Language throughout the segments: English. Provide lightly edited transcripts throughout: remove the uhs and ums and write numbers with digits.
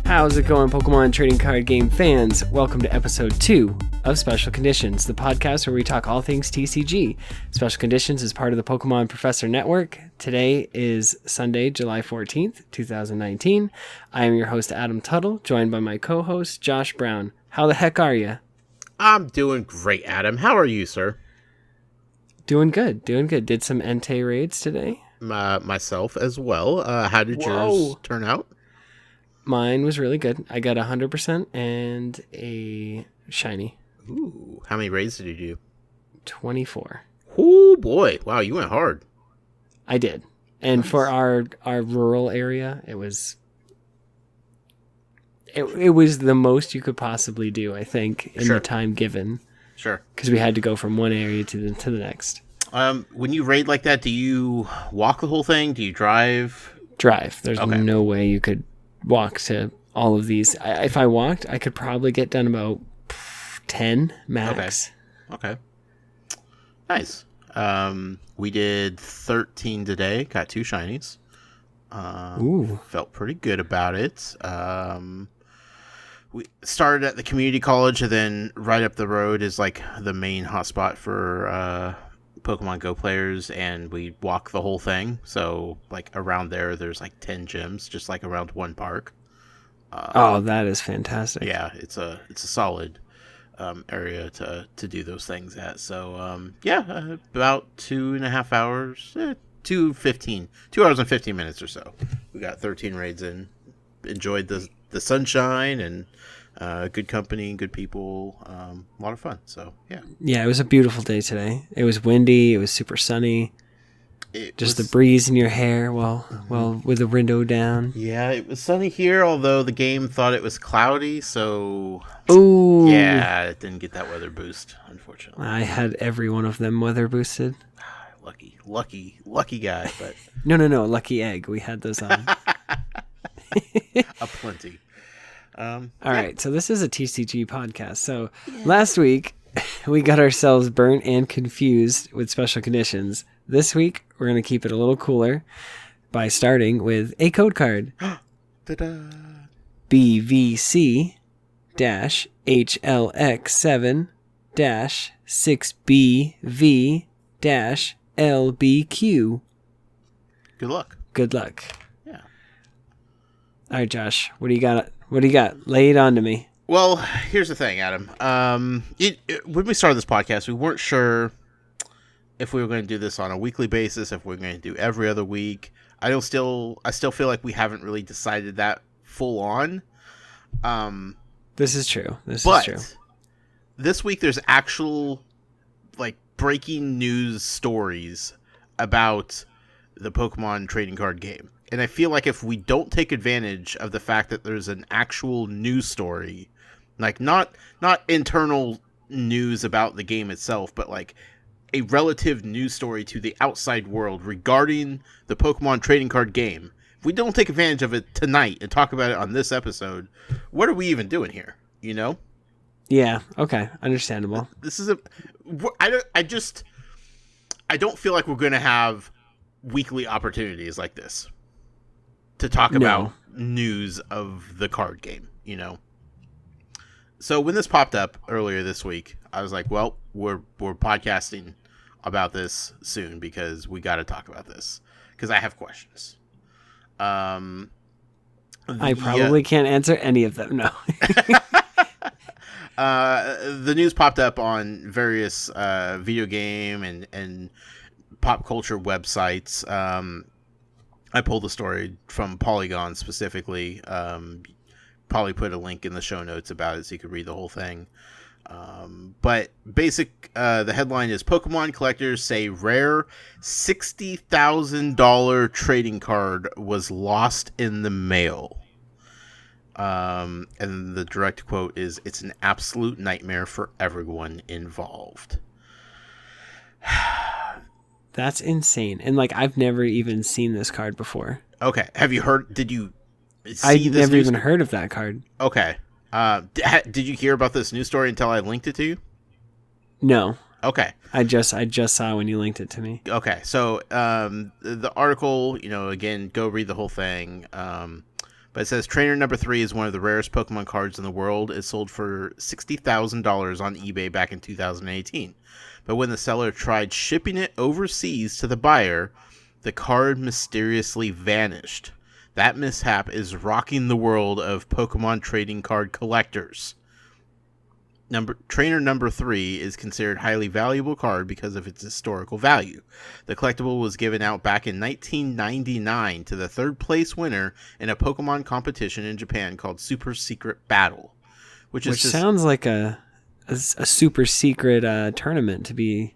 How's it going, Pokemon trading card game fans? Welcome to episode 2 of Special Conditions, the podcast where we talk all things TCG. Special Conditions is part of the Pokemon Professor Network. Today is Sunday, July 14th, 2019. I am your host, Adam Tuttle, joined by my co-host, Josh Brown. How the heck are you? I'm doing great, Adam. How are you, sir? Doing good. Did some Entei raids today? Myself as well. How did yours turn out? Mine was really good. I got 100% and a shiny. Ooh, how many raids did you do? 24. Oh boy! Wow, you went hard. I did, and nice. For our rural area, it was the most you could possibly do. I think in the time given. Sure. Because we had to go from one area to the next. When you raid like that, do you walk the whole thing? Do you drive? Drive. There's no way you could walk to all of these. If I walked, I could probably get done about 10 max. Okay. Nice. We did 13 today. Got 2 shinies. Ooh. Felt pretty good about it. We started at the community college, and then right up the road is like the main hotspot for Pokemon Go players, and we walk the whole thing. So like around there's like 10 gyms, just like around one park. That is fantastic. Yeah, it's a solid area to do those things at. So about 2.5 hours, 2 hours and 15 minutes or so. We got 13 raids in. Enjoyed the sunshine and good company, good people, a lot of fun. So yeah, it was a beautiful day today. It was windy, it was super sunny, the breeze in your hair while with the window down. Yeah, it was sunny here, although the game thought it was cloudy, so it didn't get that weather boost, unfortunately. I had every one of them weather boosted. Lucky guy. But no, lucky egg, we had those on. Aplenty. All right, so this is a TCG podcast. So last week we got ourselves burnt and confused with Special Conditions. This week we're going to keep it a little cooler by starting with a code card. BVC-HLX7-6BV-LBQ. Good luck. Yeah. All right, Josh, what do you got? Lay it on to me. Well, here's the thing, Adam. When we started this podcast, we weren't sure if we were going to do this on a weekly basis, if we were going to do every other week. I still feel like we haven't really decided that full on. This is true. This week there's actual like breaking news stories about the Pokemon trading card game. And I feel like if we don't take advantage of the fact that there's an actual news story, like not internal news about the game itself, but like a relative news story to the outside world regarding the Pokemon trading card game, if we don't take advantage of it tonight and talk about it on this episode, what are we even doing here? You know? Yeah. Okay. Understandable. This is I don't feel like we're going to have weekly opportunities like this to talk about news of the card game, you know? So when this popped up earlier this week, I was like, well, we're podcasting about this soon because we got to talk about this because I have questions. I probably can't answer any of them. No. The news popped up on various video game and pop culture websites. I pulled the story from Polygon specifically. Probably put a link in the show notes about it so you could read the whole thing. But the headline is Pokemon collectors say rare $60,000 trading card was lost in the mail. And the direct quote is, "It's an absolute nightmare for everyone involved." That's insane. And like, I've never even seen this card before. Okay. Have you heard? Did you see I've this never even heard of that card. Okay. Did you hear about this news story until I linked it to you? No. Okay. I just saw when you linked it to me. Okay. So, the article, again, go read the whole thing. But it says trainer number 3 is one of the rarest Pokemon cards in the world. It sold for $60,000 on eBay back in 2018. But when the seller tried shipping it overseas to the buyer, the card mysteriously vanished. That mishap is rocking the world of Pokemon trading card collectors. Trainer number 3 is considered a highly valuable card because of its historical value. The collectible was given out back in 1999 to the third place winner in a Pokemon competition in Japan called Super Secret Battle, which sounds like a super secret tournament to be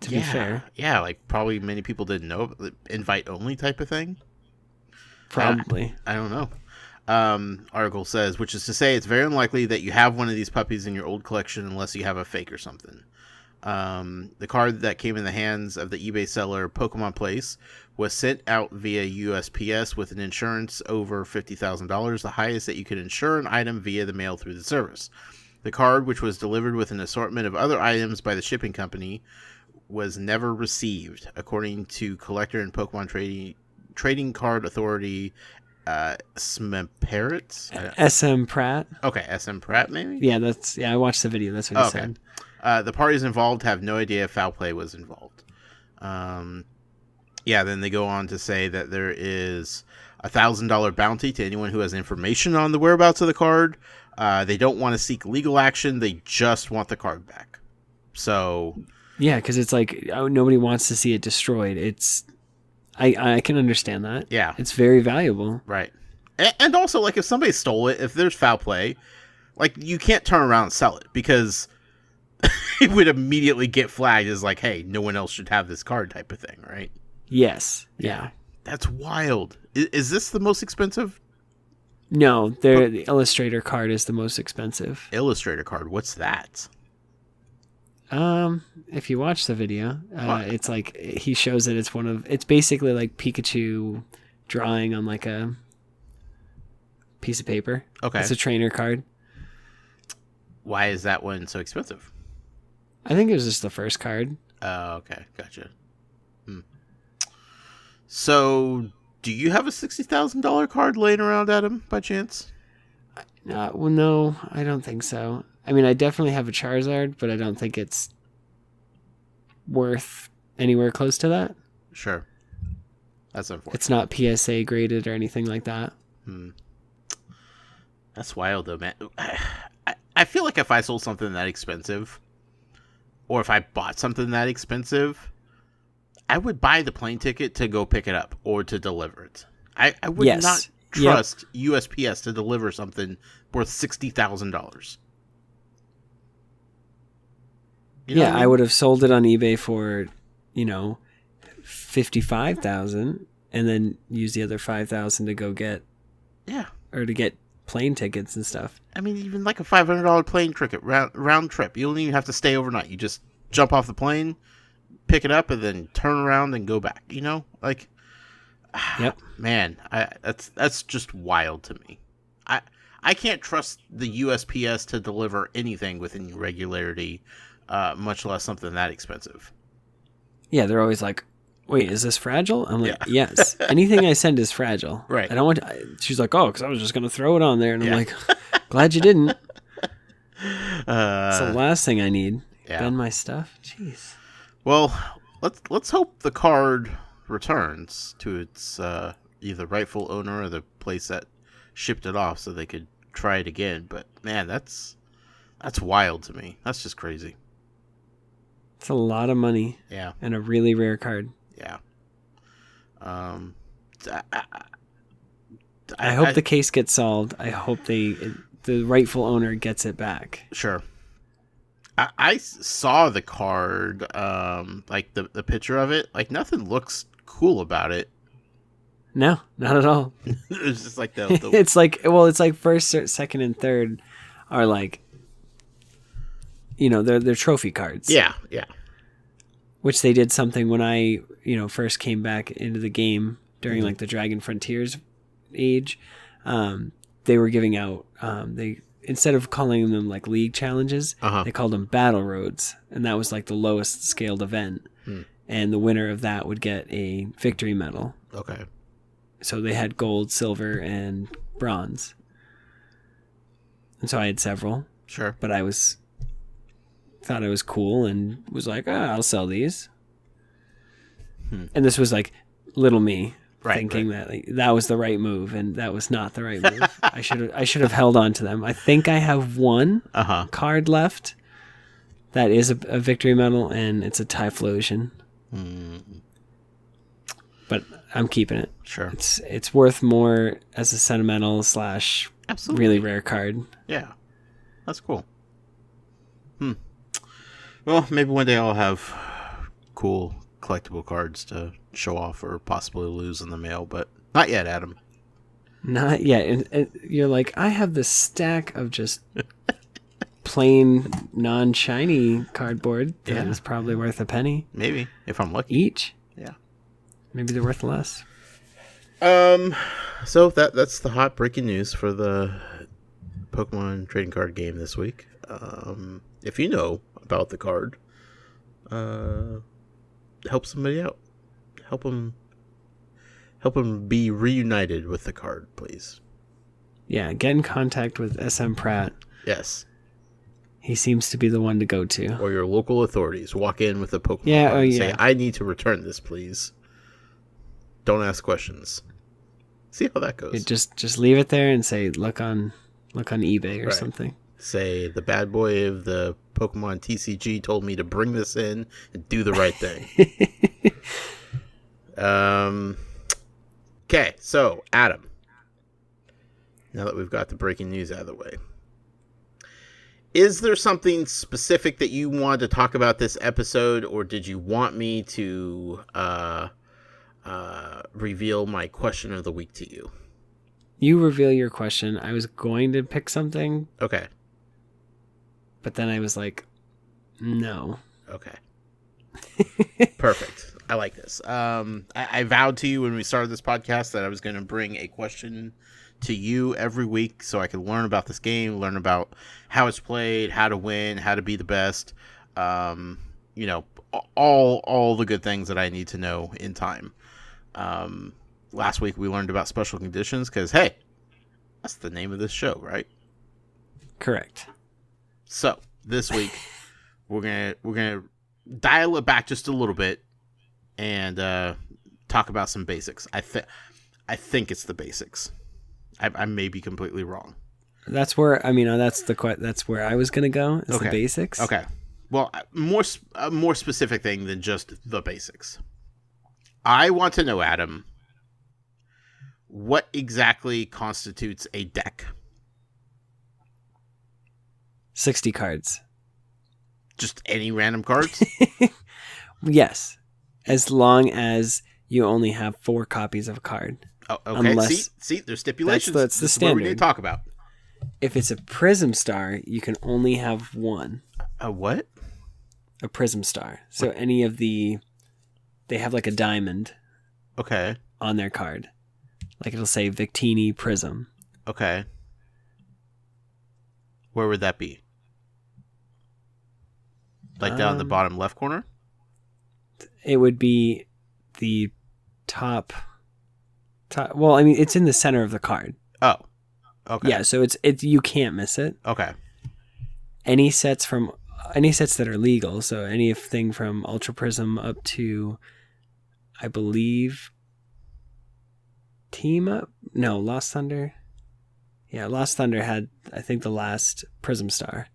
fair. Yeah, like probably many people didn't know, invite only type of thing. Probably. I don't know. Article says, which is to say it's very unlikely that you have one of these puppies in your old collection unless you have a fake or something. The card that came in the hands of the eBay seller Pokemon Place was sent out via USPS with an insurance over $50,000, the highest that you could insure an item via the mail through the service. The card, which was delivered with an assortment of other items by the shipping company, was never received, according to collector and Pokemon trading card authority SM Pratt. Okay, SM Pratt maybe? Yeah, I watched the video. That's what he said. The parties involved have no idea if foul play was involved. Then they go on to say that there is a $1,000 bounty to anyone who has information on the whereabouts of the card. They don't want to seek legal action. They just want the card back. So... Yeah, because it's like nobody wants to see it destroyed. I can understand that. Yeah. It's very valuable. Right. And also, like, if somebody stole it, if there's foul play, like, you can't turn around and sell it because it would immediately get flagged as, like, hey, no one else should have this card type of thing, right? Yes. Yeah. That's wild. Is this the most expensive? No, the Illustrator card is the most expensive. Illustrator card? What's that? If you watch the video, it's like he shows that it's basically like Pikachu drawing on like a piece of paper. Okay. It's a trainer card. Why is that one so expensive? I think it was just the first card. Oh, okay. Gotcha. So, do you have a $60,000 card laying around, Adam, by chance? Well, no, I don't think so. I mean, I definitely have a Charizard, but I don't think it's worth anywhere close to that. Sure. That's unfortunate. It's not PSA graded or anything like that. That's wild, though, man. I feel like if I sold something that expensive, or if I bought something that expensive, I would buy the plane ticket to go pick it up or to deliver it. I would not trust USPS to deliver something worth $60,000. I would have sold it on eBay for, $55,000 and then use the other $5,000 to go get, or to get plane tickets and stuff. I mean, even like a $500 plane ticket round trip. You don't even have to stay overnight. You just jump off the plane, pick it up, and then turn around and go back. Like, man, that's just wild to me. I can't trust the USPS to deliver anything with any regularity. Much less something that expensive. Yeah, they're always like, wait, is this fragile? I'm like, yes. Anything I send is fragile. Right. I don't want she's like, oh, because I was just going to throw it on there. And I'm like, glad you didn't. It's the last thing I need. Bend my stuff. Jeez. Well, let's hope the card returns to its either rightful owner or the place that shipped it off so they could try it again. But, man, that's wild to me. That's just crazy. It's a lot of money. Yeah. And a really rare card. Yeah. I hope the case gets solved. I hope the rightful owner gets it back. Sure. I saw the card, like the picture of it. Like, nothing looks cool about it. No, not at all. It's just like the it's like first, second, and third are like, they're trophy cards. Yeah. Which they did something when I, first came back into the game during like the Dragon Frontiers age. They were giving out, instead of calling them like league challenges, they called them battle roads. And that was like the lowest scaled event. And the winner of that would get a victory medal. Okay. So they had gold, silver, and bronze. And so I had several. Sure. But thought I was cool and was like, I'll sell these. And this was like little me thinking that like, that was the right move, and that was not the right move. I should have held on to them. I think I have one card left that is a victory medal, and it's a Typhlosion. But I'm keeping it. Sure. It's worth more as a sentimental / Absolutely. really rare card. Yeah. That's cool. Well, maybe one day I'll have cool collectible cards to show off or possibly lose in the mail, but not yet, Adam. Not yet. And you're like, I have this stack of just plain non-shiny cardboard that is probably worth a penny. Maybe, if I'm lucky. Each? Yeah. Maybe they're worth less. So that's the hot breaking news for the Pokemon trading card game this week. If you know about the card, help somebody out. Help them be reunited with the card, please. Yeah, get in contact with SM Pratt. Yes. He seems to be the one to go to. Or your local authorities. Walk in with a Pokemon card and say, I need to return this, please. Don't ask questions. See how that goes. Just leave it there and say, look on eBay or something. Say, the bad boy of the Pokemon TCG told me to bring this in and do the right thing. Okay, so, Adam. Now that we've got the breaking news out of the way. Is there something specific that you wanted to talk about this episode, or did you want me to reveal my question of the week to you? You reveal your question. I was going to pick something. Okay. But then I was like, no. Okay. Perfect. I like this. I vowed to you when we started this podcast that I was going to bring a question to you every week so I could learn about this game, learn about how it's played, how to win, how to be the best. All the good things that I need to know in time. Last week we learned about special conditions because, hey, that's the name of this show, right? Correct. So this week we're gonna dial it back just a little bit and talk about some basics. I think it's the basics. I may be completely wrong. That's where that's where I was gonna go. Is the basics. Okay. Well, a more specific thing than just the basics. I want to know, Adam, what exactly constitutes a deck? 60 cards. Just any random cards? Yes. As long as you only have 4 copies of a card. Oh, okay. See, there's stipulations. That's the standard. What we need to talk about. If it's a Prism Star, you can only have 1. A what? A Prism Star. So any of they have like a diamond. Okay. On their card. Like it'll say Victini Prism. Okay. Where would that be? Like down in the bottom left corner? It would be the top. Well, I mean, it's in the center of the card. Oh. Okay. Yeah, so it's you can't miss it. Okay. Any sets that are legal, so anything from Ultra Prism up to, I believe, Team Up? No, Lost Thunder. Yeah, Lost Thunder had, I think, the last Prism Star.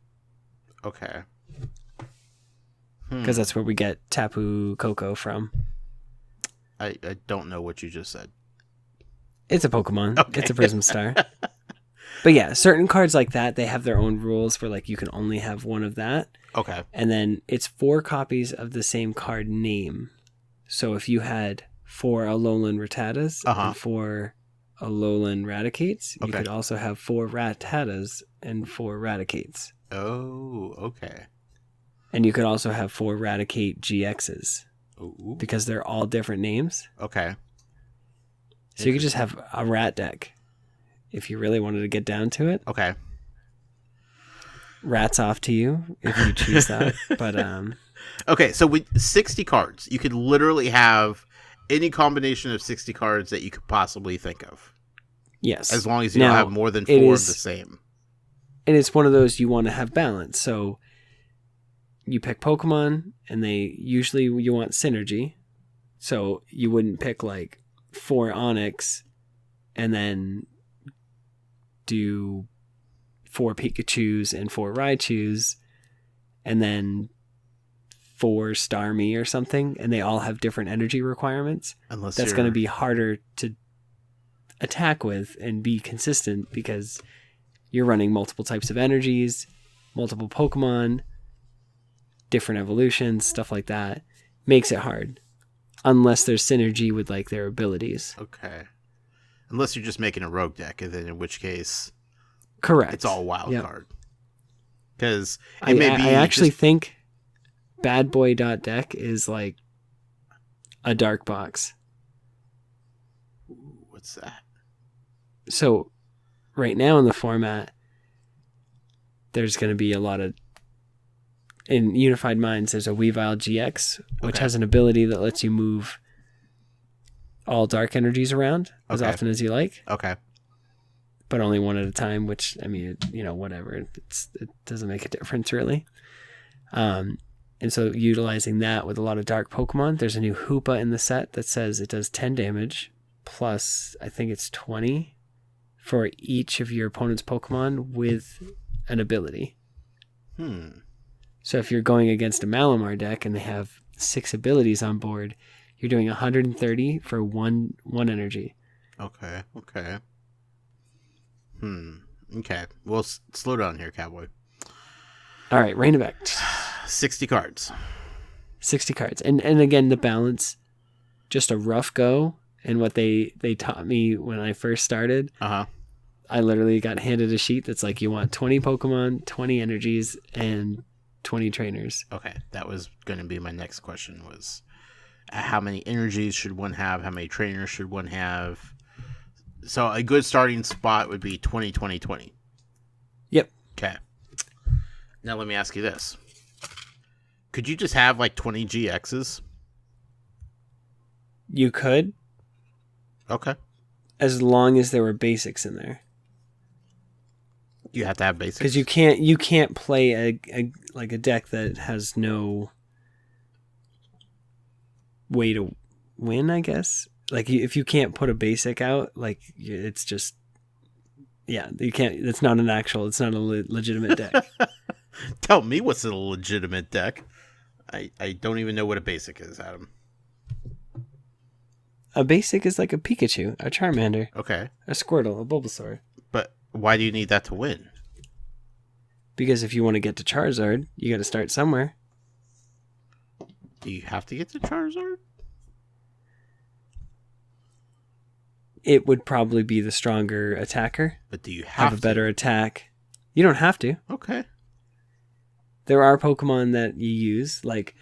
Okay. Because that's where we get Tapu Koko from. I don't know what you just said. It's a Pokemon. Okay. It's a Prism Star. But yeah, certain cards like that, they have their own rules where like you can only have 1 of that. Okay. And then it's 4 copies of the same card name. So if you had 4 Alolan Rattatas and 4 Alolan Raticates, you could also have 4 Rattatas and 4 Raticates. Oh, okay. And you could also have 4 Raticate GXs. Ooh. Because they're all different names. Okay. So you could just have a rat deck if you really wanted to get down to it. Okay. Rats off to you if you choose that. But okay, so with 60 cards, you could literally have any combination of 60 cards that you could possibly think of. Yes. As long as you don't have more than 4 of the same. And it's one of those you want to have balance. So you pick Pokemon, and usually you want synergy. So you wouldn't pick like 4 Onix and then do 4 Pikachus and 4 Raichus and then 4 Starmie or something, and they all have different energy requirements. That's going to be harder to attack with and be consistent because you're running multiple types of energies, multiple Pokemon, different evolutions, stuff like that. Makes it hard. Unless there's synergy with like their abilities. Okay. Unless you're just making a rogue deck, and then in which case... Correct. It's all wild card. Because I actually think Bad Boy Deck is like a dark box. What's that? So right now in the format, there's going to be a lot of... In Unified Minds, there's a Weavile GX, which has an ability that lets you move all dark energies around as often as you like. Okay. But only one at a time, which, I mean, whatever. It doesn't make a difference, really. And so utilizing that with a lot of dark Pokemon, there's a new Hoopa in the set that says it does 10 damage, plus I think it's 20 for each of your opponent's Pokemon with an ability. So if you're going against a Malamar deck and they have 6 abilities on board, you're doing 130 for one energy. Okay. Okay. Well, slow down here, Cowboy. All right, rein it back. 60 cards. 60 cards. And again, the balance, just a rough go. And what they taught me when I first started, I literally got handed a sheet that's like, you want 20 Pokemon, 20 energies, and 20 trainers. Okay, that was going to be my next question was how many energies should one have? How many trainers should one have? So a good starting spot would be 20, 20, 20. Yep. Okay. Now let me ask you this. Could you just have like 20 GXs? You could. Okay. As long as there were basics in there. You have to have basics? Because you can't play a deck that has no way to win, I guess. Like if you can't put a basic out, like it's just, you can't. It's not a legitimate deck. Tell me what's a legitimate deck. I don't even know what a basic is, Adam. A basic is like a Pikachu, a Charmander, okay, a Squirtle, a Bulbasaur. But why do you need that to win? Because if you want to get to Charizard, you got to start somewhere. Do you have to get to Charizard? It would probably be the stronger attacker. But do you have a better attack? You don't have to. Okay. There are Pokemon that you use. Like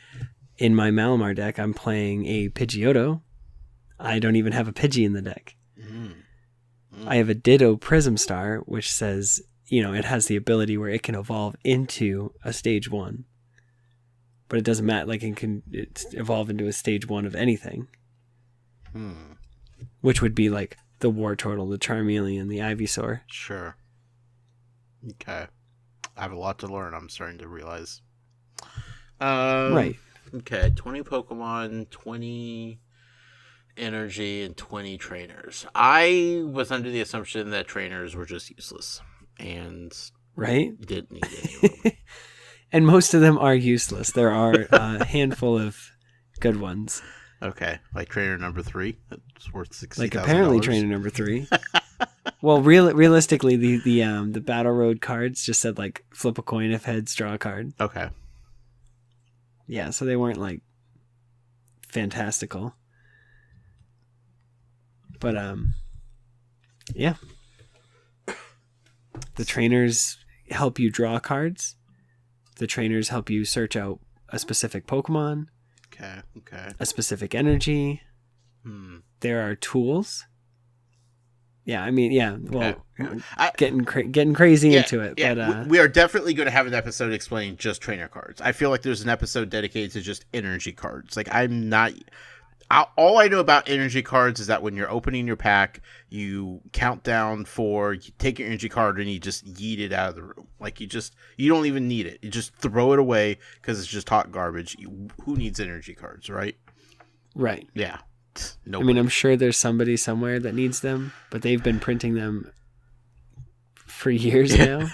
in my Malamar deck, I'm playing a Pidgeotto. I don't even have a Pidgey in the deck. I have a Ditto Prism Star, which says, it has the ability where it can evolve into a stage 1. But it doesn't matter. Like it's evolve into a stage 1 of anything. Which would be like the Wartortle, the Charmeleon, the Ivysaur. Sure. Okay. I have a lot to learn, I'm starting to realize. Right. Okay, 20 Pokemon, 20 energy, and 20 trainers. I was under the assumption that trainers were just useless. And didn't need any of them. And most of them are useless. There are a handful of good ones. Okay, like trainer number 3, that's worth $60,000. Like apparently trainer number 3. Well, realistically, the Battle Road cards just said like flip a coin if heads, draw a card. Okay. Yeah, so they weren't like fantastical. But yeah. The trainers help you draw cards. The trainers help you search out a specific Pokemon. Okay. A specific energy. There are tools. Yeah, I mean, yeah. Well, getting crazy into it. Yeah. But we are definitely going to have an episode explaining just trainer cards. I feel like there's an episode dedicated to just energy cards. Like all I know about energy cards is that when you're opening your pack, you count down 4, you take your energy card, and you just yeet it out of the room. Like, you don't even need it. You just throw it away because it's just hot garbage. Who needs energy cards, right? Right. Yeah. Nobody. I mean, I'm sure there's somebody somewhere that needs them, but they've been printing them for years now.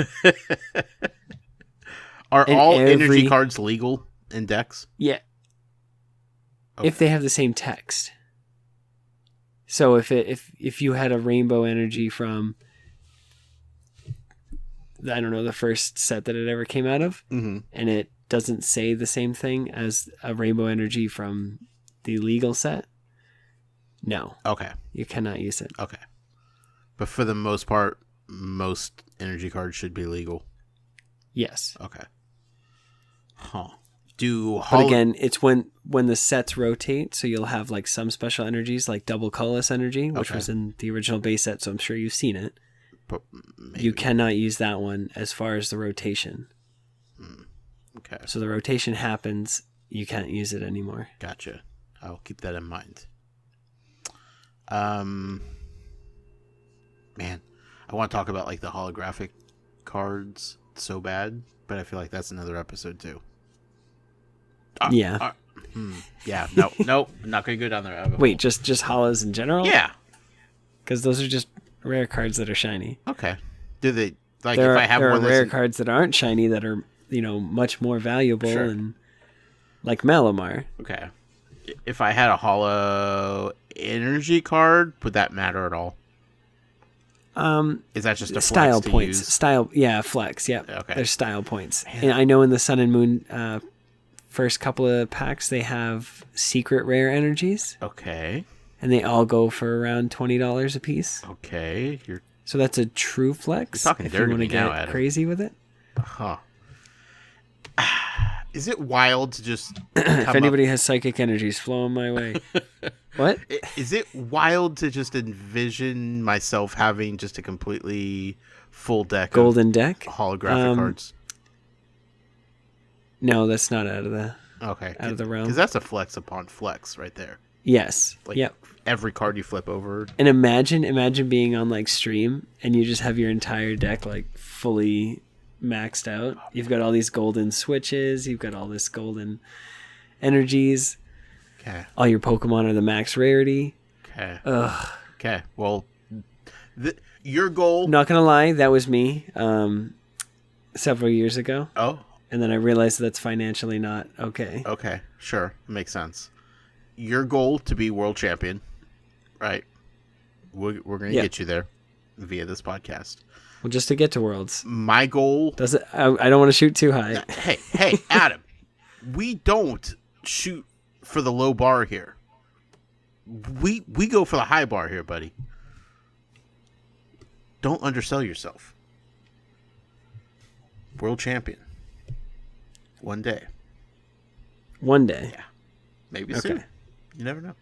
Are all energy cards legal in decks? Yeah. Okay. If they have the same text. So if you had a rainbow energy from, I don't know, the first set that it ever came out of, mm-hmm. and it doesn't say the same thing as a rainbow energy from the legal set, no. Okay. You cannot use it. Okay. But for the most part, most energy cards should be legal. Yes. Okay. Huh. But again, it's when the sets rotate, so you'll have like some special energies, like double colorless energy, which was in the original base set, so I'm sure you've seen it. But maybe. You cannot use that one as far as the rotation. Okay. So the rotation happens, you can't use it anymore. Gotcha. I'll keep that in mind. Man, I want to talk about like the holographic cards so bad, but I feel like that's another episode too. Yeah. Yeah. No, not gonna go down there. Wait, just holos in general? Yeah. Because those are just rare cards that are shiny. Okay. Do they like there if are, I have there one are rare cards that aren't shiny that are much more valuable and like Malamar. Okay. If I had a holo energy card, would that matter at all? Is that just a style flex to points? use? Style, yeah, flex. Yep. Okay. There's style points, Man. and I know in the Sun and Moon first couple of packs they have secret rare energies. Okay. And they all go for around $20 a piece. Okay. So that's a true flex. You're talking if dirty you want to now, get Adam. crazy with it. Huh. Is it wild to just if anybody has psychic energies flowing my way? What? Is it wild to just envision myself having just a completely full deck golden deck holographic cards? No, that's not out of the realm. Because that's a flex upon flex right there. Yes. Like yep. Every card you flip over. And imagine being on like stream and you just have your entire deck like fully maxed out. You've got all these golden switches. You've got all this golden energies. Okay. All your Pokemon are the max rarity. Okay. Ugh. Okay. Well, your goal. Not gonna lie, that was me several years ago. Oh. And then I realized that's financially not okay. Okay. Sure. Makes sense. Your goal to be world champion, right? We're going to get you there via this podcast. Well, just to get to Worlds. My goal... I don't want to shoot too high. Hey, Adam. We don't shoot for the low bar here. We go for the high bar here, buddy. Don't undersell yourself. World champion. One day. One day. Yeah. Maybe soon. You never know.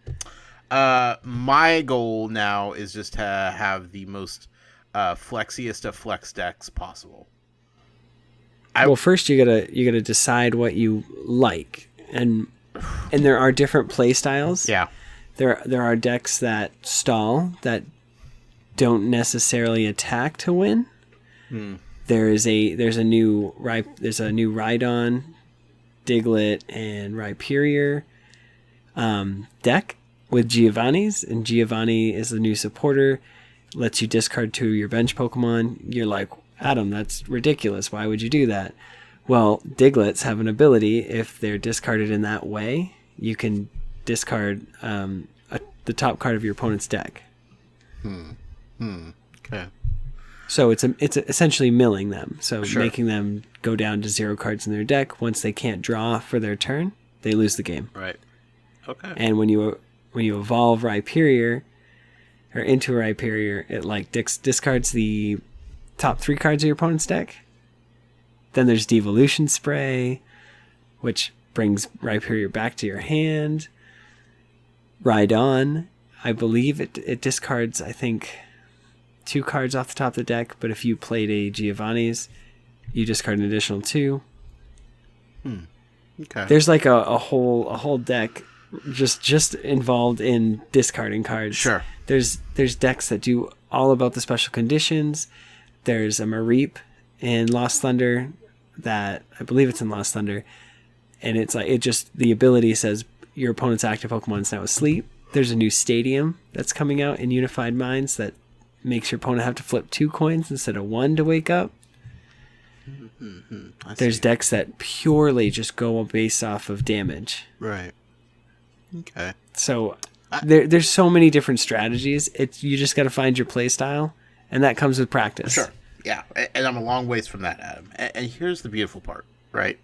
My goal now is just to have the most flexiest of flex decks possible. Well, first you gotta decide what you like, and there are different play styles. Yeah. There are decks that stall, that don't necessarily attack to win. There's a new Rhydon, Diglett, and Rhyperior deck with Giovanni's, and Giovanni is the new supporter, lets you discard 2 of your bench Pokemon. You're like, Adam, that's ridiculous. Why would you do that? Well, Digletts have an ability. If they're discarded in that way, you can discard the top card of your opponent's deck. Okay. So it's essentially milling them. So Sure. making them go down to 0 cards in their deck. Once they can't draw for their turn, they lose the game. Right. Okay. And when you evolve Rhyperior or into Rhyperior, it like discards the top 3 cards of your opponent's deck. Then there's Devolution Spray, which brings Rhyperior back to your hand. Rhydon, I believe it discards, I think, 2 cards off the top of the deck, but if you played a Giovanni's, you discard an additional 2. Okay. There's like a whole deck just involved in discarding cards. Sure. There's decks that do all about the special conditions. There's a Mareep in Lost Thunder that I believe it's in Lost Thunder, and it's like the ability says your opponent's active Pokemon is now asleep. There's a new stadium that's coming out in Unified Minds that makes your opponent have to flip 2 coins instead of 1 to wake up. There's decks that purely just go based off of damage. Right. Okay. So there's so many different strategies. You just got to find your play style, and that comes with practice. Sure. Yeah, and I'm a long ways from that, Adam. And here's the beautiful part, right?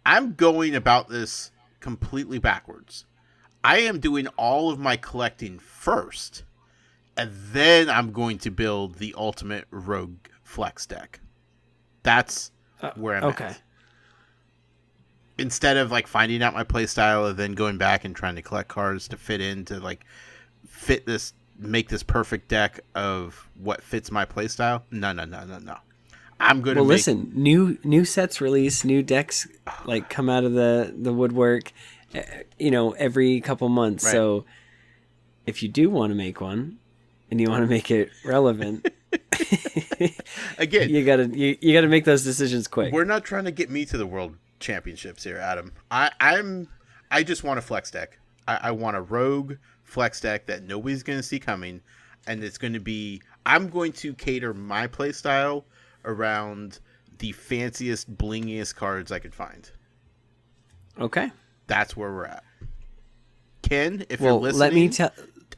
I'm going about this completely backwards. I am doing all of my collecting first, and then I'm going to build the ultimate rogue flex deck. That's where I'm at. Instead of like finding out my play style and then going back and trying to collect cards to fit into like make this perfect deck of what fits my play style. No. I'm going to listen, new sets release, new decks like come out of the woodwork, every couple months. Right. So if you do want to make one and you want to make it relevant, again, you gotta make those decisions quick. We're not trying to get me to the world championships here, Adam. I just want a flex deck. I want a rogue flex deck that nobody's going to see coming, and it's going to be. I'm going to cater my play style around the fanciest, blingiest cards I could find. Okay, that's where we're at. Ken, if you're listening,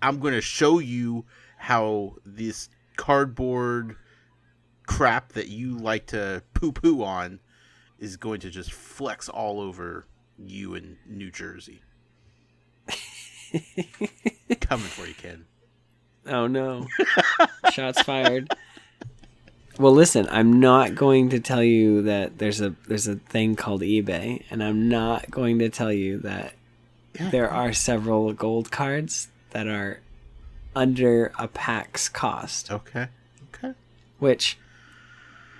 I'm going to show you how this cardboard crap that you like to poo-poo on is going to just flex all over you in New Jersey. Coming for you, Ken. Oh no. Shots fired. Well, listen, I'm not going to tell you that there's a thing called eBay, and I'm not going to tell you that there are several gold cards that are under a pack's cost. Okay. Which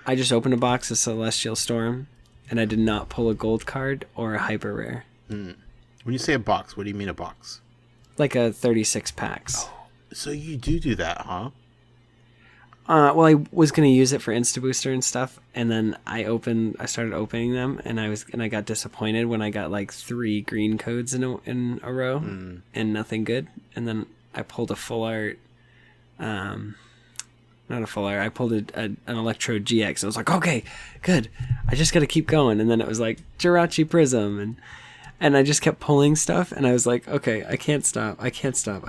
I just opened a box of Celestial Storm, and I did not pull a gold card or a hyper rare. When you say a box, what do you mean a box? Like a 36 packs. Oh, so you do that, huh? Well, I was going to use it for Insta Booster and stuff, and then I started opening them, and I got disappointed when I got like 3 green codes in a row, and nothing good. And then I pulled a full art, not a full art. I pulled an Electrode GX. I was like, okay, good. I just got to keep going. And then it was like Jirachi Prism, and I just kept pulling stuff, and I was like, okay, I can't stop. I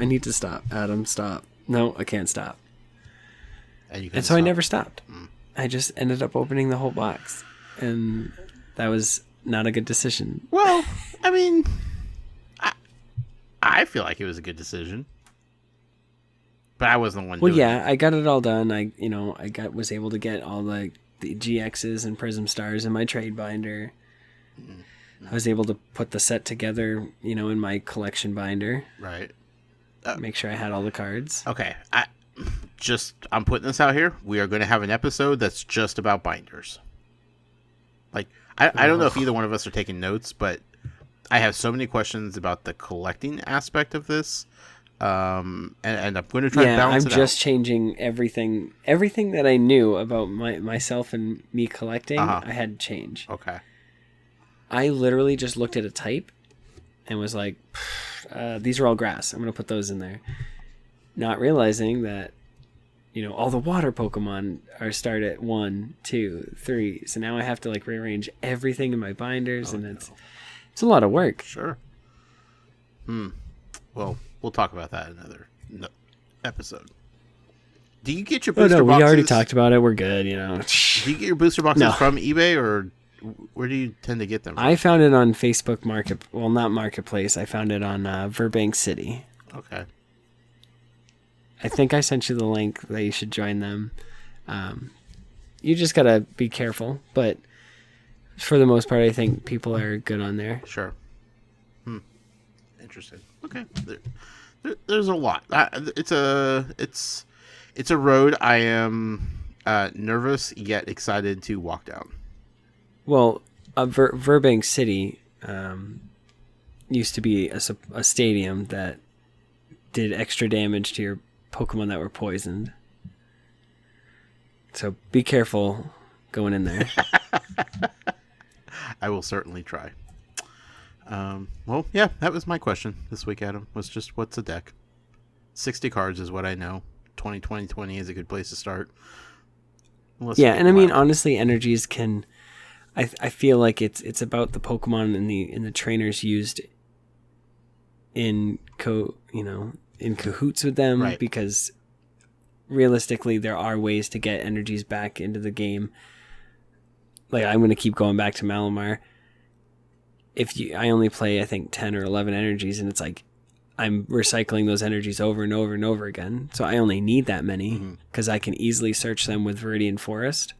need to stop. Adam, stop. No, I can't stop. And so I never stopped. I just ended up opening the whole box, and that was not a good decision. Well, I mean, I feel like it was a good decision, but I wasn't the one. Well, yeah, I got it all done. Was able to get all the GXs and Prism Stars in my trade binder. I was able to put the set together, in my collection binder. Right. Make sure I had all the cards. Okay. I'm putting this out here. We are going to have an episode that's just about binders. Like, I don't know if either one of us are taking notes, but I have so many questions about the collecting aspect of this. And I'm going to try to balance it out. I'm just changing everything that I knew about myself and me collecting. I had to change. Okay. I literally just looked at a type and was like, these are all grass. I'm going to put those in there. Not realizing that, all the water Pokemon start at 1, 2, 3. So now I have to rearrange everything in my binders, and it's a lot of work. Sure. Well, we'll talk about that in another episode. Do you get your booster boxes? We already talked about it. We're good, Do you get your booster boxes from eBay, or where do you tend to get them from? I found it on Facebook not Marketplace. I found it on Burbank City. Okay. I think I sent you the link that you should join them. You just got to be careful, but for the most part, I think people are good on there. Sure. Interesting. Okay. There's a lot. It's a road I am nervous yet excited to walk down. Well, Burbank City, used to be a stadium that did extra damage to your Pokemon that were poisoned. So be careful going in there. I will certainly try. Well, yeah, that was my question this week, Adam. Was just what's a deck? 60 cards is what I know. 20 is a good place to start. Yeah, and I mean, honestly, energies can. I feel like it's about the Pokemon and the trainers used in cahoots with them, right. Because realistically, there are ways to get energies back into the game. Like, I'm going to keep going back to Malamar. I only play, I think, 10 or 11 energies, and it's like I'm recycling those energies over and over and over again. So I only need that many because I can easily search them with Viridian Forest,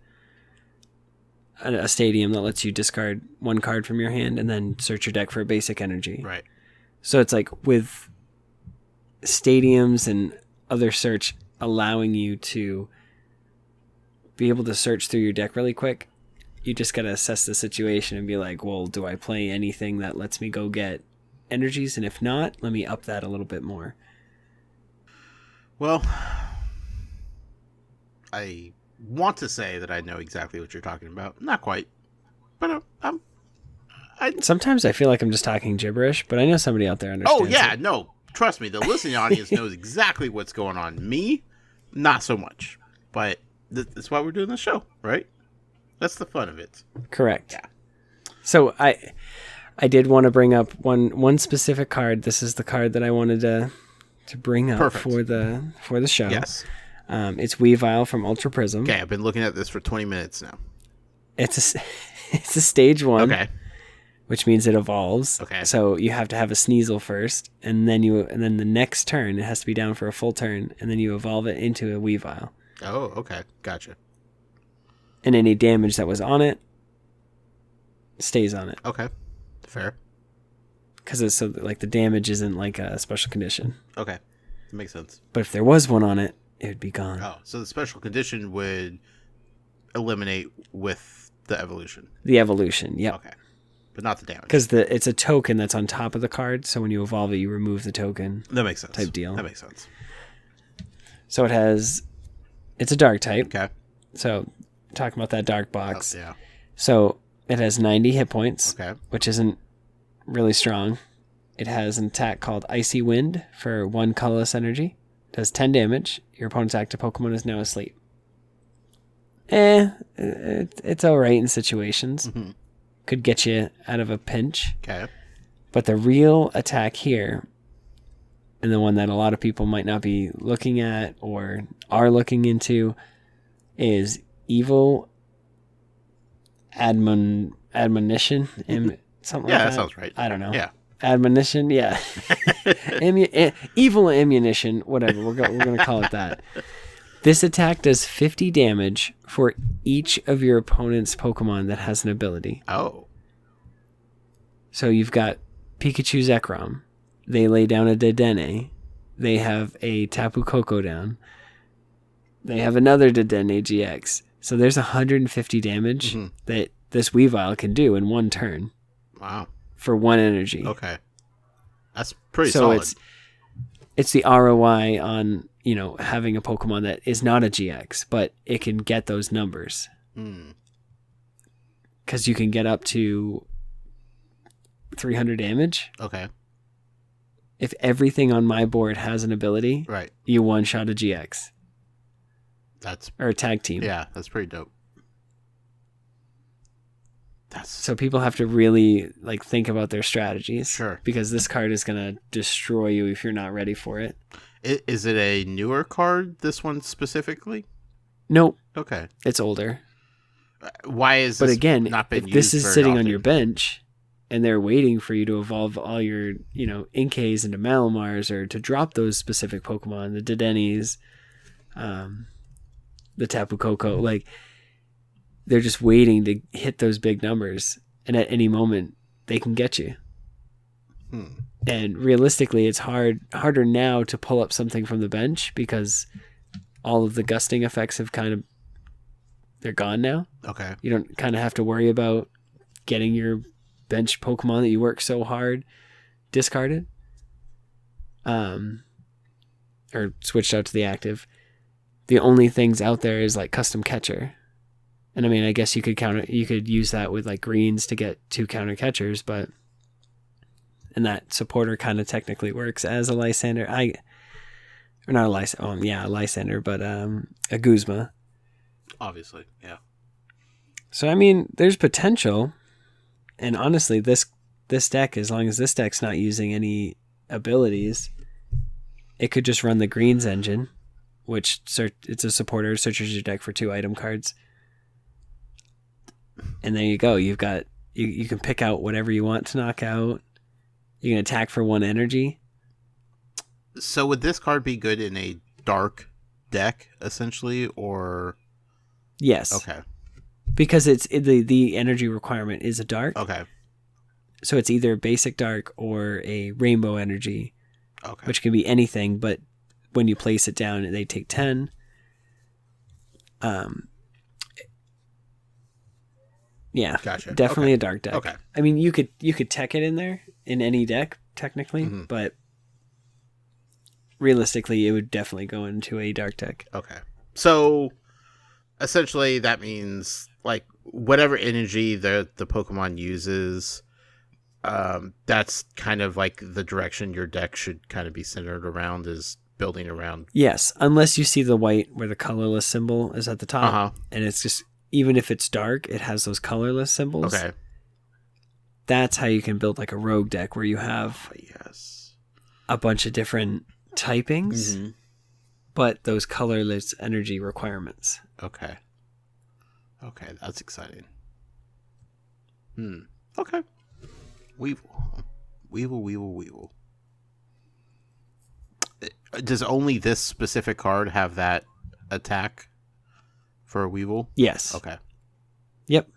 a stadium that lets you discard one card from your hand and then search your deck for a basic energy. Right. So it's like with stadiums and other search allowing you to be able to search through your deck really quick, you just got to assess the situation and be like, well, do I play anything that lets me go get energies? And if not, let me up that a little bit more. Well, I want to say that I know exactly what you're talking about. Not quite. But sometimes I feel like I'm just talking gibberish, but I know somebody out there understands. Oh, yeah, it. no. Trust me, the listening audience knows exactly what's going on. Me, not so much. But that's why we're doing this show, right? That's the fun of it. Correct. Yeah. So I did want to bring up one specific card. This is the card that I wanted to bring up for the show. Yes. It's Weavile from Ultra Prism. Okay, I've been looking at this for 20 minutes now. It's a stage 1. Okay. Which means it evolves. Okay. So you have to have a Sneasel first, and then the next turn it has to be down for a full turn, and then you evolve it into a Weavile. Oh, okay. Gotcha. And any damage that was on it stays on it. Okay. Fair. Because it's so like the damage isn't like a special condition. Okay. That makes sense. But if there was one on it, it would be gone. Oh, so the special condition would eliminate with the evolution. The evolution, yep. Okay. But not the damage. Because it's a token that's on top of the card, so when you evolve it, you remove the token. That makes sense. Type deal. That makes sense. So it's a dark type. Okay. So talking about that dark box. Oh, yeah. So it has 90 hit points, Okay. which isn't really strong. It has an attack called Icy Wind for 1 colorless energy. It does 10 damage. Your opponent's active Pokemon is now asleep. It's alright in situations. Mm-hmm. Could get you out of a pinch. Okay. But the real attack here, and the one that a lot of people might not be looking at or are looking into, is Evil Admonition. Something like that. That sounds right. I don't know. Yeah. Admonition, yeah. Evil Ammunition, whatever. We're going to call it that. This attack does 50 damage for each of your opponent's Pokemon that has an ability. Oh. So you've got Pikachu Zekrom. They lay down a Dedenne. They have a Tapu Koko down. They have another Dedenne GX. So there's 150 damage that this Weavile can do in one turn. Wow. For 1 energy. Okay. That's pretty solid. So it's the ROI on, having a Pokemon that is not a GX, but it can get those numbers. Because you can get up to 300 damage. Okay. If everything on my board has an ability, right, you one-shot a GX. Or a tag team. Yeah, that's pretty dope. So people have to really think about their strategies. Sure. Because this card is going to destroy you if you're not ready for it. Is it a newer card, this one specifically? Nope. Okay. It's older. Why is this not been if used this is very sitting often? on your bench and they're waiting for you to evolve all your, Inkays into Malamars or to drop those specific Pokemon, the Dedennes, the Tapu Koko, they're just waiting to hit those big numbers, and at any moment they can get you. And realistically, it's harder now to pull up something from the bench because all of the gusting effects have they're gone now. Okay. You don't kind of have to worry about getting your bench Pokemon that you work so hard discarded, or switched out to the active. The only things out there is like custom catcher. And I mean, I guess you could use that with like greens to get 2 counter catchers, and that supporter kind of technically works as a Lysander. A Lysander, but a Guzma. Obviously, yeah. So I mean, there's potential, and honestly, this deck, as long as this deck's not using any abilities, it could just run the greens engine, which it's a supporter, searches your deck for 2 item cards. And there you go. You've got you can pick out whatever you want to knock out. You can attack for 1 energy. So would this card be good in a dark deck, essentially, or? Yes. Okay. Because the energy requirement is a dark. Okay. So it's either basic dark or a rainbow energy, okay, which can be anything. But when you place it down, they take 10. Yeah, gotcha. Definitely Okay. a dark deck. Okay. I mean, you could tech it in there in any deck technically, but realistically, it would definitely go into a dark deck. Okay. So essentially, that means like whatever energy the Pokemon uses, that's kind of like the direction your deck should kind of be centered around, is building around. Yes, unless you see the white where the colorless symbol is at the top, and it's just, even if it's dark, it has those colorless symbols. Okay. That's how you can build like a rogue deck where you have a bunch of different typings, but those colorless energy requirements. Okay. Okay, that's exciting. Okay. Weevil. Does only this specific card have that attack for a Weevil? Yes. Okay. Yep.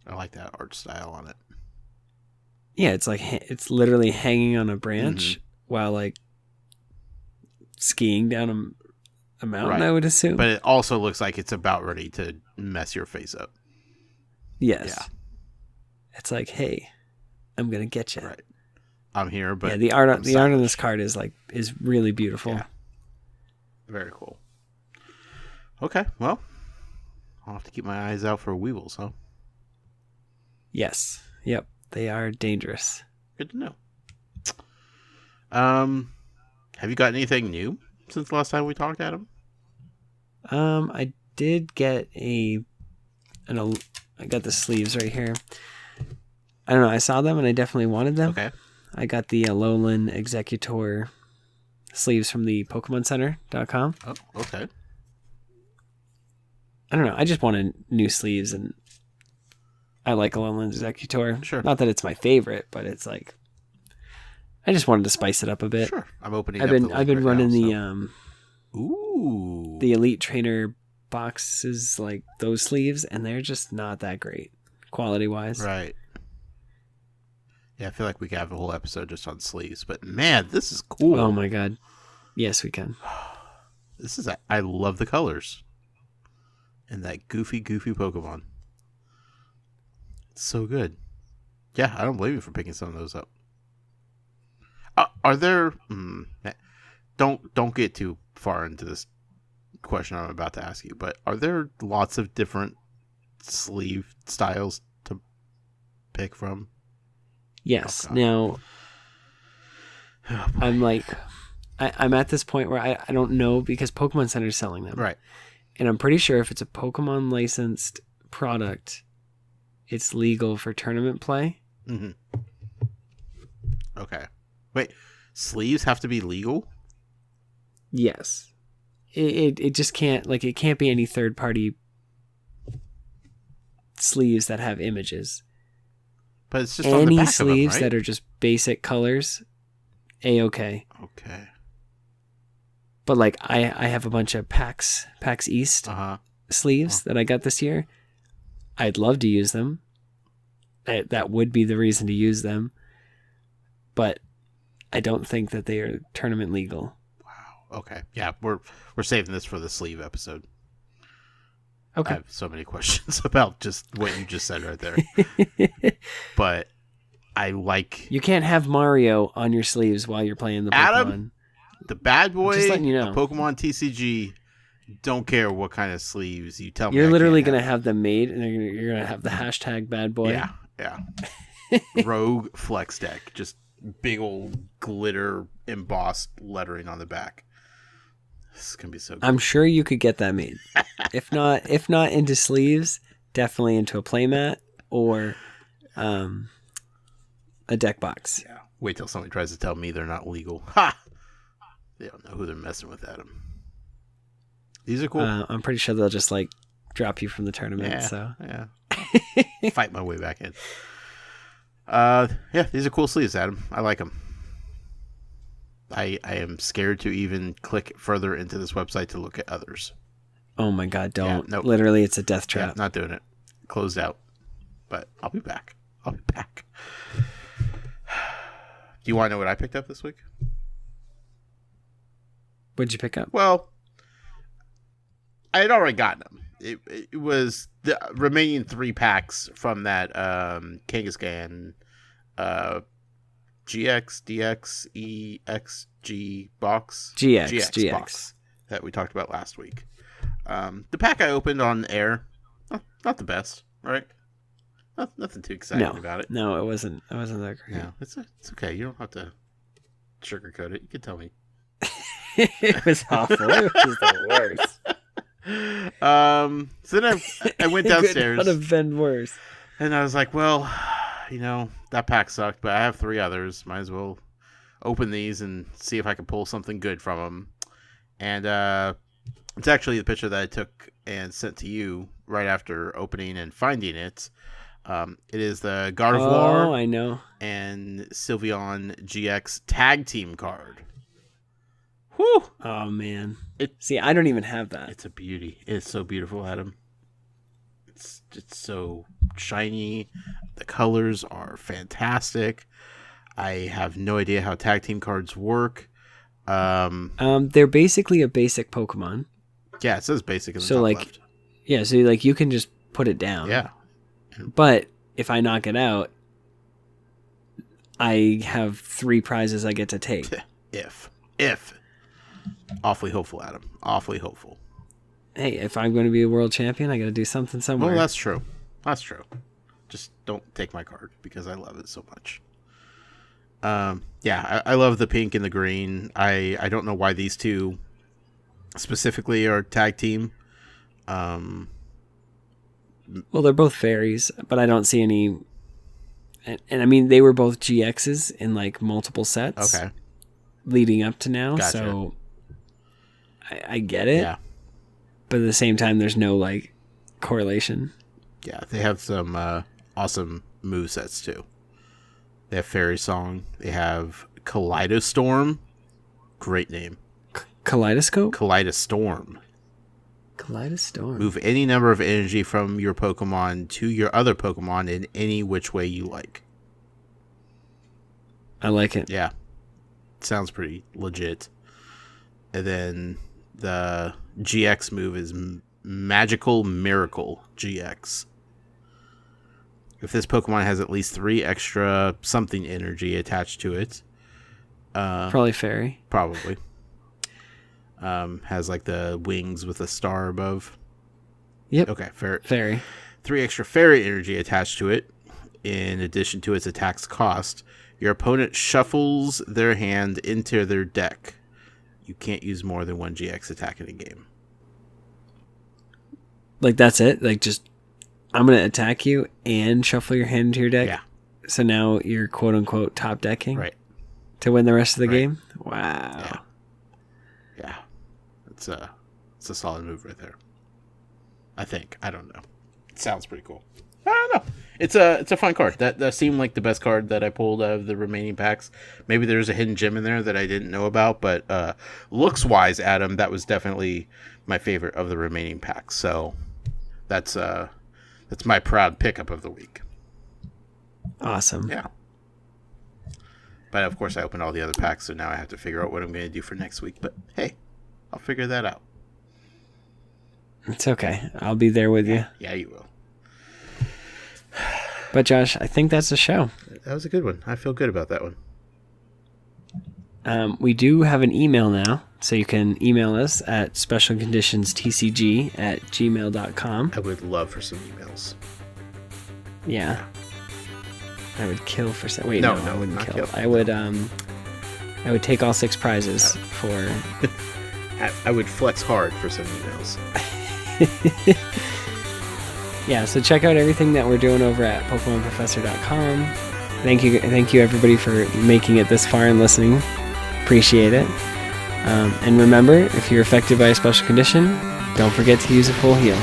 I like that art style on it. Yeah, it's like it's literally hanging on a branch while like skiing down a mountain, right. I would assume. But it also looks like it's about ready to mess your face up. Yes. Yeah. It's like, hey, I'm gonna get you. Right. I'm here, but yeah, the art on this card is really beautiful. Yeah. Very cool. Okay, well, I'll have to keep my eyes out for Weevils, huh? Yes. Yep. They are dangerous. Good to know. Have you got anything new since the last time we talked, Adam? I did get I got the sleeves right here. I don't know. I saw them and I definitely wanted them. Okay. I got the Alolan Executor sleeves from the PokemonCenter.com. Oh, okay. I don't know. I just wanted new sleeves, and I like Alolan Executor. Sure. Not that it's my favorite, but it's like I just wanted to spice it up a bit. Sure. I'm opening. I've been running Ooh. the Elite Trainer boxes, like those sleeves, and they're just not that great quality wise. Right. Yeah, I feel like we could have a whole episode just on sleeves, but man, this is cool. Oh my god. Yes, we can. I love the colors. And that goofy Pokemon. It's so good. Yeah, I don't blame you for picking some of those up. Are there... Don't get too far into this question I'm about to ask you, but are there lots of different sleeve styles to pick from? Yes. Now, I'm like... I'm at this point where I don't know, because Pokemon Center is selling them. Right. And I'm pretty sure if it's a Pokemon licensed product, it's legal for tournament play. Mm-hmm. Okay. Wait, sleeves have to be legal? Yes. It just can't, like, it can't be any third party sleeves that have images. But it's just on the back sleeves of them, right? that are just basic colors, A-okay. Okay. But like I have a bunch of PAX East sleeves that I got this year. I'd love to use them. That would be the reason to use them. But I don't think that they are tournament legal. Wow. Okay. Yeah, we're saving this for the sleeve episode. Okay. I have so many questions about just what you just said right there. But I like You can't have Mario on your sleeves while you're playing the Pokemon. Adam, the bad boy Just letting you know. of Pokemon TCG. Don't care what kind of sleeves you tell me. You're literally going to have them made, and you're going to have the hashtag bad boy. Yeah. Rogue Flex Deck. Just big old glitter embossed lettering on the back. This is going to be so good. I'm sure you could get that made. If not into sleeves, definitely into a playmat or a deck box. Yeah. Wait till somebody tries to tell me they're not legal. Ha! They don't know who they're messing with, Adam. These are cool. I'm pretty sure they'll just like drop you from the tournament. Yeah. Fight my way back in. These are cool sleeves, Adam. I like them. I am scared to even click further into this website to look at others. Oh my God, don't. Yeah, nope. Literally, it's a death trap. Yeah, not doing it. Closed out. But I'll be back. Do you want to know what I picked up this week? What'd you pick up? Well, I had already gotten them. It was the remaining 3 packs from that Kangaskhan GX, DX, EXG box. GX box that we talked about last week. The pack I opened on air, not the best, right? Nothing too exciting about it. No, it wasn't. It wasn't that great. No, it's okay. You don't have to sugarcoat it. You can tell me. It was awful. It was the worst. So then I went downstairs. It could have been worse. And I was like, well, that pack sucked, but I have 3 others. Might as well open these and see if I can pull something good from them. And it's actually the picture that I took and sent to you right after opening and finding it. It is the Gardevoir. Oh, I know. And Sylveon GX tag team card. Whew. Oh, man. See, I don't even have that. It's a beauty. It's so beautiful, Adam. It's so shiny. The colors are fantastic. I have no idea how tag team cards work. They're basically a basic Pokemon. Yeah, it says basic in the top left. Yeah, so you can just put it down. Yeah. But if I knock it out, I have 3 prizes I get to take. If. Awfully hopeful, Adam. Awfully hopeful. Hey, if I'm going to be a world champion, I got to do something somewhere. Well, that's true. Just don't take my card because I love it so much. I love the pink and the green. I don't know why these 2 specifically are tag team. Well, they're both fairies, but I don't see any. And I mean, they were both GXs in like multiple sets. Okay. Leading up to now, Gotcha. So I get it. Yeah. But at the same time, there's no like correlation. Yeah, they have some awesome movesets too. They have Fairy Song. They have Kaleidostorm. Great name. Kaleidoscope? Kaleidostorm. Kaleidostorm. Move any number of energy from your Pokemon to your other Pokemon in any which way you like. I like it. Yeah. Sounds pretty legit. And then the GX move is Magical Miracle GX. If this Pokemon has at least 3 extra something energy attached to it. Probably fairy. Probably. Has like the wings with a star above. Yep. Okay, fairy. 3 extra fairy energy attached to it. In addition to its attack's cost, your opponent shuffles their hand into their deck. You can't use more than 1 GX attack in a game. Like that's it? Like just I'm going to attack you and shuffle your hand into your deck? Yeah. So now you're quote unquote top decking? Right. To win the rest of the game? Wow. Yeah. It's a solid move right there. I think. I don't know. It sounds pretty cool. I don't know. It's a fun card. That seemed like the best card that I pulled out of the remaining packs. Maybe there's a hidden gem in there that I didn't know about, but looks wise, Adam, that was definitely my favorite of the remaining packs. So that's my proud pickup of the week. Awesome. Yeah. But of course I opened all the other packs, so now I have to figure out what I'm going to do for next week. But hey, I'll figure that out. It's okay. I'll be there with you. Yeah, you will. But Josh, I think that's the show. That was a good one. I feel good about that one. We do have an email now, so you can email us at specialconditionstcg@gmail.com. I would love for some emails. Yeah. I would kill for some. Wait, No, I wouldn't not kill. kill. I would take all 6 prizes for. I would flex hard for some emails. Yeah, so check out everything that we're doing over at PokemonProfessor.com. Thank you everybody for making it this far and listening. Appreciate it. And remember, if you're affected by a special condition, don't forget to use a full heal.